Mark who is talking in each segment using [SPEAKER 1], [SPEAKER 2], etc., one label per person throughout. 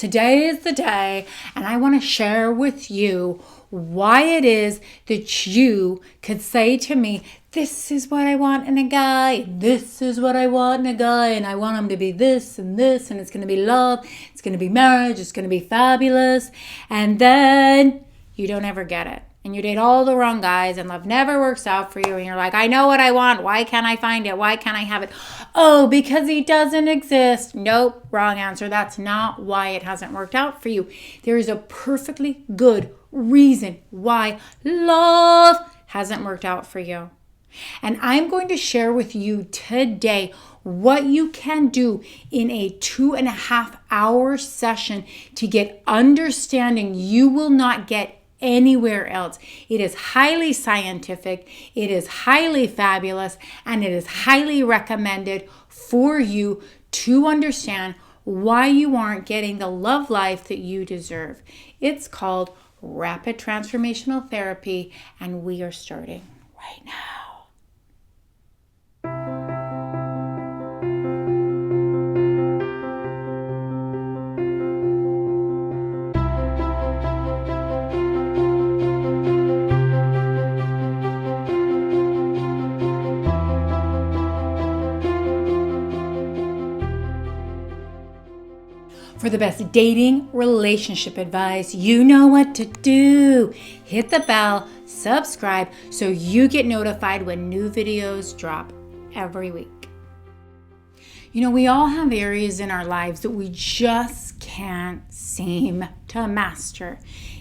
[SPEAKER 1] Today is the day, and I want to share with you why it is that you could say to me, this is what I want in a guy, this is what I want in a guy, and I want him to be this, and it's going to be love, it's going to be marriage, it's going to be fabulous, and then you don't ever get it. And you date all the wrong guys and love never works out for you. And you're like, I know what I want. Why can't I find it? Why can't I have it? Oh, because he doesn't exist. Nope, wrong answer. That's not why it hasn't worked out for you. There is a perfectly good reason why love hasn't worked out for you. And I'm going to share with you today what you can do in a 2.5-hour session to get understanding you will not get anywhere else. It is highly scientific, it is highly fabulous, and it is highly recommended for you to understand why you aren't getting the love life that you deserve. It's called Rapid Transformational Therapy, and we are starting right now. For the best dating relationship advice, you know what to do. Hit the bell, subscribe, so you get notified when new videos drop every week. You know, we all have areas in our lives that we just can't seem to master.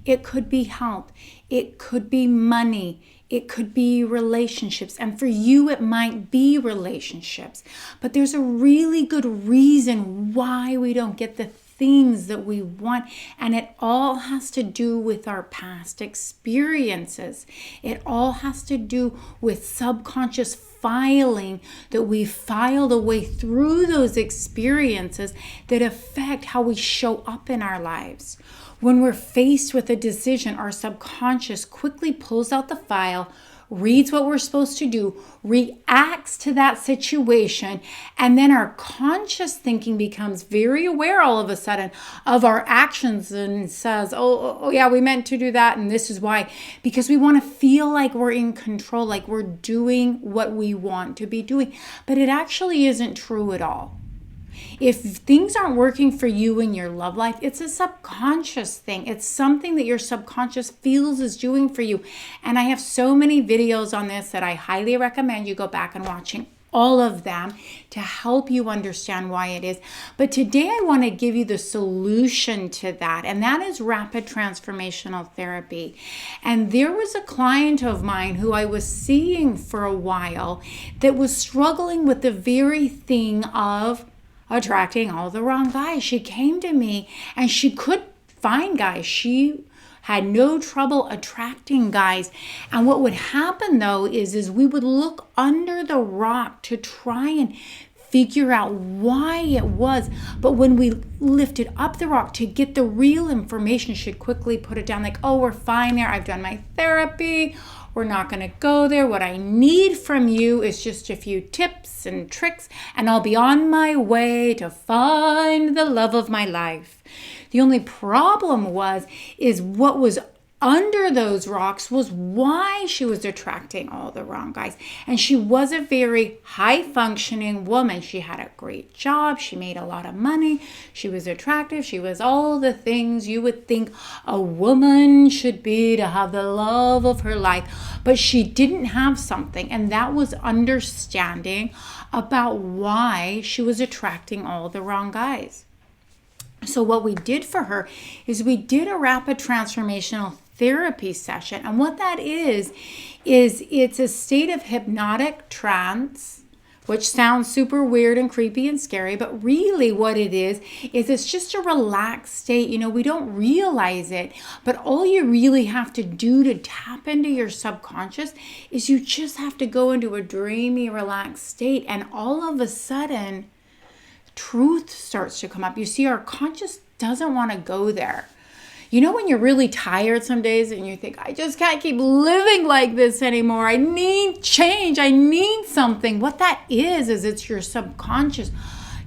[SPEAKER 1] It could be health, it could be money, it could be relationships, and for you it might be relationships. But there's a really good reason why we don't get the things that we want, and it all has to do with our past experiences. It all has to do with subconscious filing that we filed a way through those experiences that affect how we show up in our lives. When we're faced with a decision, our subconscious quickly pulls out the file, reads what we're supposed to do, reacts to that situation, and then our conscious thinking becomes very aware all of a sudden of our actions and says, oh yeah, we meant to do that, and this is why. Because we want to feel like we're in control, like we're doing what we want to be doing. But it actually isn't true at all. If things aren't working for you in your love life, it's a subconscious thing. It's something that your subconscious feels is doing for you. And I have so many videos on this that I highly recommend you go back and watching all of them to help you understand why it is. But today I want to give you the solution to that, and that is rapid transformational therapy. And there was a client of mine who I was seeing for a while that was struggling with the very thing of attracting all the wrong guys. She came to me and she could find guys. She had no trouble attracting guys. And what would happen though is we would look under the rock to try and figure out why it was. But when we lifted up the rock to get the real information, she'd quickly put it down like, oh, we're fine there. I've done my therapy. We're not going to go there. What I need from you is just a few tips and tricks, and I'll be on my way to find the love of my life. The only problem is what was under those rocks was why she was attracting all the wrong guys. And she was a very high-functioning woman. She had a great job. She made a lot of money. She was attractive. She was all the things you would think a woman should be to have the love of her life. But she didn't have something, and that was understanding about why she was attracting all the wrong guys. So what we did for her is we did a rapid transformational therapy session. And what that is it's a state of hypnotic trance, which sounds super weird and creepy and scary, but really what it is it's just a relaxed state. You know, we don't realize it, but all you really have to do to tap into your subconscious is you just have to go into a dreamy, relaxed state, and all of a sudden, truth starts to come up. You see, our conscious doesn't want to go there. You know when you're really tired some days and you think, I just can't keep living like this anymore. I need change. I need something. What that is it's your subconscious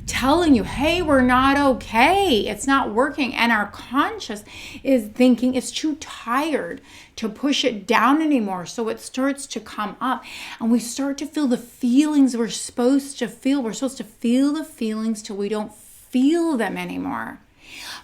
[SPEAKER 1] telling you, hey, we're not okay. It's not working. And our conscious is thinking it's too tired to push it down anymore. So it starts to come up and we start to feel the feelings we're supposed to feel. We're supposed to feel the feelings till we don't feel them anymore.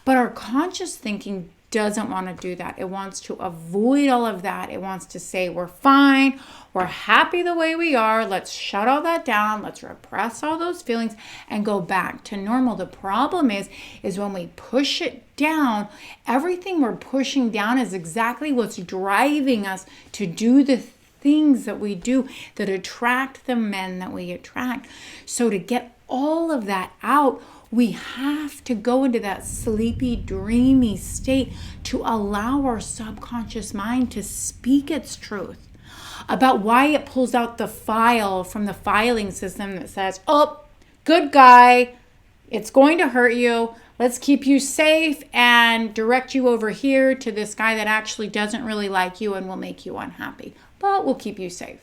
[SPEAKER 1] But our conscious thinking doesn't want to do that. It wants to avoid all of that. It wants to say, we're fine. We're happy the way we are. Let's shut all that down. Let's repress all those feelings and go back to normal. The problem is when we push it down, everything we're pushing down is exactly what's driving us to do the things that we do that attract the men that we attract. So to get all of that out, we have to go into that sleepy, dreamy state to allow our subconscious mind to speak its truth about why it pulls out the file from the filing system that says, oh, good guy, it's going to hurt you. Let's keep you safe and direct you over here to this guy that actually doesn't really like you and will make you unhappy, but we'll keep you safe.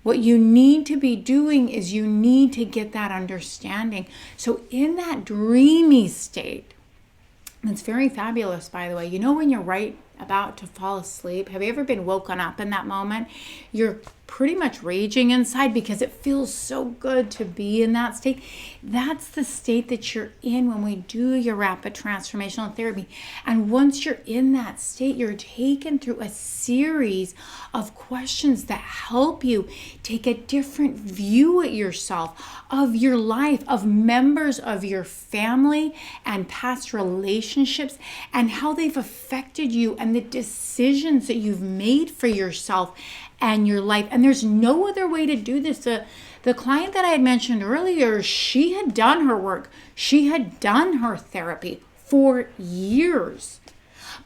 [SPEAKER 1] What you need to be doing is you need to get that understanding. So in that dreamy state, it's very fabulous, by the way. You know when you're right about to fall asleep? Have you ever been woken up in that moment? You're pretty much raging inside because it feels so good to be in that state. That's the state that you're in when we do your rapid transformational therapy. And once you're in that state, you're taken through a series of questions that help you take a different view at yourself, of your life, of members of your family and past relationships, and how they've affected you and the decisions that you've made for yourself and your life. And there's no other way to do this. The client that I had mentioned earlier, she had done her work. She had done her therapy for years.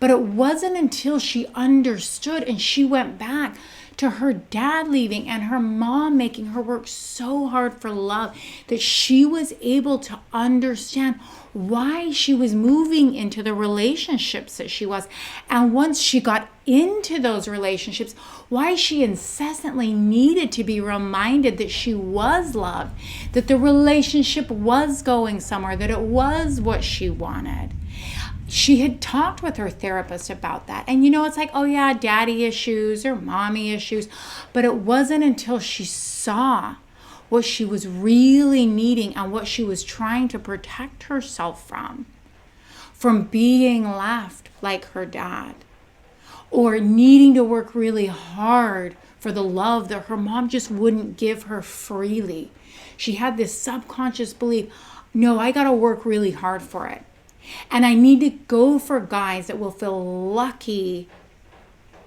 [SPEAKER 1] But it wasn't until she understood and she went back to her dad leaving and her mom making her work so hard for love that she was able to understand why she was moving into the relationships that she was. And once she got into those relationships, why she incessantly needed to be reminded that she was loved, that the relationship was going somewhere, that it was what she wanted. She had talked with her therapist about that. And it's like, oh yeah, daddy issues or mommy issues. But it wasn't until she saw what she was really needing and what she was trying to protect herself from being left like her dad, or needing to work really hard for the love that her mom just wouldn't give her freely. She had this subconscious belief, no, I got to work really hard for it. And I need to go for guys that will feel lucky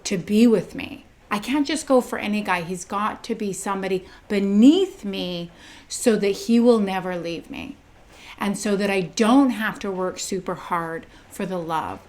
[SPEAKER 1] to be with me. I can't just go for any guy. He's got to be somebody beneath me so that he will never leave me. And so that I don't have to work super hard for the love.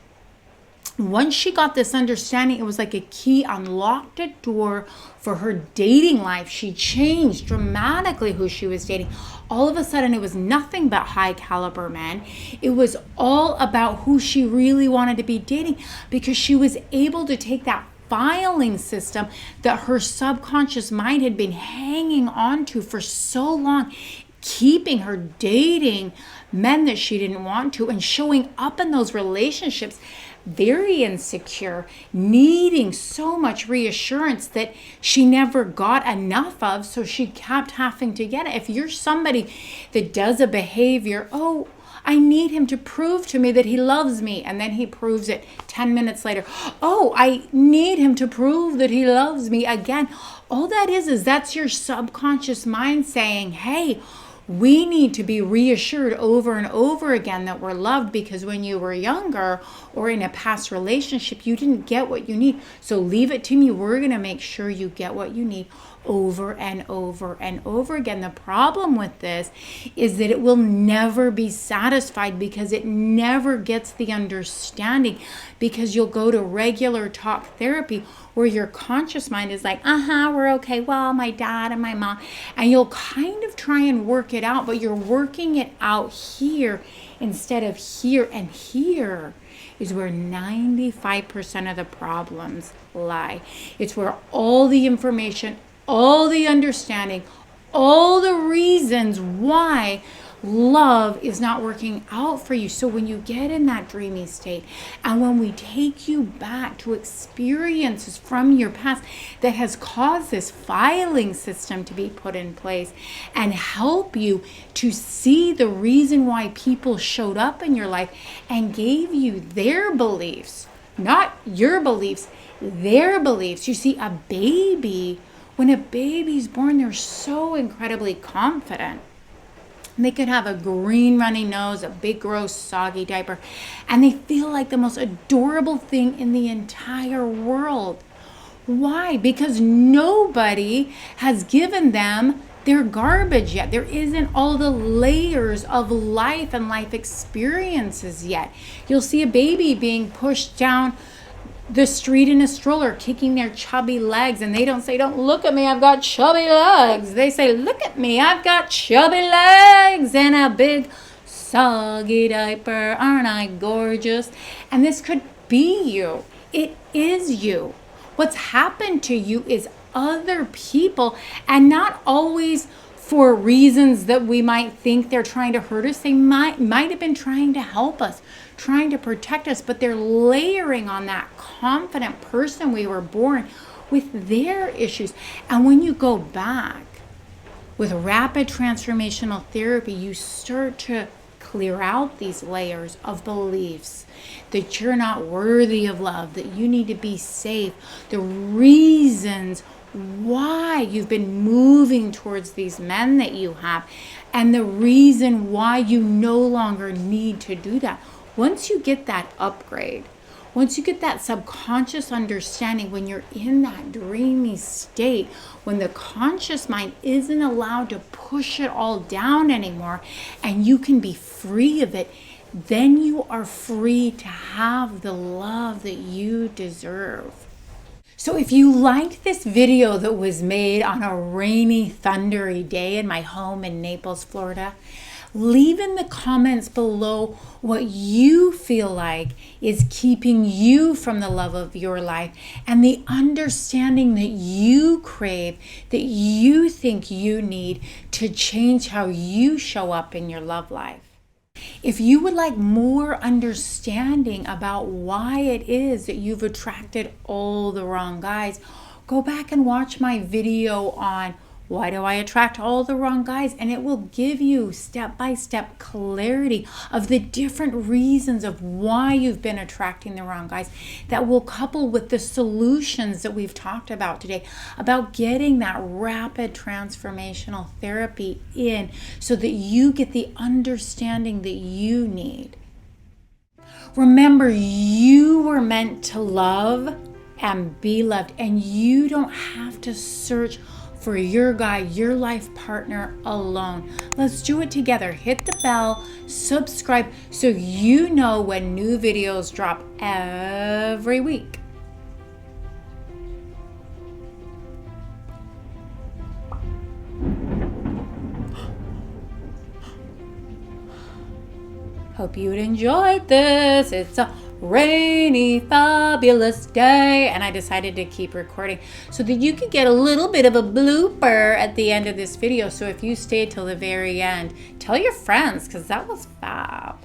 [SPEAKER 1] Once she got this understanding, it was like a key unlocked a door for her dating life. She changed dramatically who she was dating. All of a sudden, it was nothing but high caliber men. It was all about who she really wanted to be dating because she was able to take that filing system that her subconscious mind had been hanging on to for so long, keeping her dating men that she didn't want to and showing up in those relationships very insecure, needing so much reassurance that she never got enough of, so she kept having to get it. If you're somebody that does a behavior, oh, I need him to prove to me that he loves me, and then he proves it 10 minutes later. Oh, I need him to prove that he loves me again. All that is that's your subconscious mind saying, hey, we need to be reassured over and over again that we're loved because when you were younger or in a past relationship, you didn't get what you need. So leave it to me. We're going to make sure you get what you need over and over and over again. The problem with this is that it will never be satisfied because it never gets the understanding, because you'll go to regular talk therapy where your conscious mind is like, we're okay. Well, my dad and my mom, and you'll kind of try and work it out, but you're working it out here instead of here. And here is where 95% of the problems lie. It's where all the information, all the understanding, all the reasons why love is not working out for you. So when you get in that dreamy state, and when we take you back to experiences from your past that has caused this filing system to be put in place and help you to see the reason why people showed up in your life and gave you their beliefs, not your beliefs, their beliefs. You see, a baby, when a baby's born, they're so incredibly confident. They could have a green runny nose, a big gross soggy diaper, and they feel like the most adorable thing in the entire world. Why? Because nobody has given them their garbage yet. There isn't all the layers of life and life experiences yet. You'll see a baby being pushed down the street in a stroller, kicking their chubby legs, and they don't say, "Don't look at me, I've got chubby legs." They say, "Look at me, I've got chubby legs and a big soggy diaper. Aren't I gorgeous?" And this could be you. It is you. What's happened to you is other people, and not always for reasons that we might think they're trying to hurt us. They might have been trying to help us, trying to protect us, but they're layering on that confident person we were born with their issues. And when you go back with rapid transformational therapy, you start to clear out these layers of beliefs that you're not worthy of love, that you need to be safe, the reasons why you've been moving towards these men that you have, and the reason why you no longer need to do that. Once you get that upgrade, once you get that subconscious understanding, when you're in that dreamy state, when the conscious mind isn't allowed to push it all down anymore, and you can be free of it, then you are free to have the love that you deserve. So if you liked this video that was made on a rainy, thundery day in my home in Naples, Florida, leave in the comments below what you feel like is keeping you from the love of your life and the understanding that you crave, that you think you need to change how you show up in your love life. If you would like more understanding about why it is that you've attracted all the wrong guys, go back and watch my video on why do I attract all the wrong guys, and it will give you step-by-step clarity of the different reasons of why you've been attracting the wrong guys that will couple with the solutions that we've talked about today, about getting that rapid transformational therapy in so that you get the understanding that you need. Remember, you were meant to love and be loved, and you don't have to search for your guy, your life partner alone. Let's do it together. Hit the bell, subscribe, so you know when new videos drop every week. Hope you enjoyed this. It's a rainy, fabulous day, and I decided to keep recording so that you could get a little bit of a blooper at the end of this video. So if you stayed till the very end, tell your friends, because that was fab.